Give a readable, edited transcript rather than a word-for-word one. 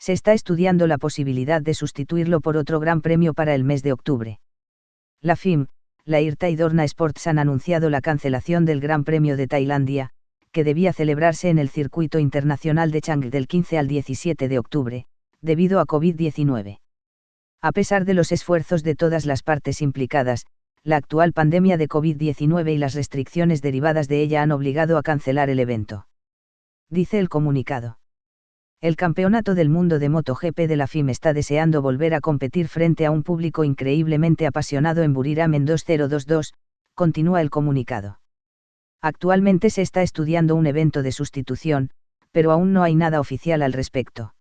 Se está estudiando la posibilidad de sustituirlo por otro gran premio para el mes de octubre. La FIM, la IRTA y Dorna Sports han anunciado la cancelación del Gran Premio de Tailandia, que debía celebrarse en el circuito internacional de Chang'e del 15 al 17 de octubre, debido a COVID-19. A pesar de los esfuerzos de todas las partes implicadas, la actual pandemia de COVID-19 y las restricciones derivadas de ella han obligado a cancelar el evento. Dice el comunicado. El Campeonato del Mundo de MotoGP de la FIM está deseando volver a competir frente a un público increíblemente apasionado en Buriram en 2022, continúa el comunicado. Actualmente se está estudiando un evento de sustitución, pero aún no hay nada oficial al respecto.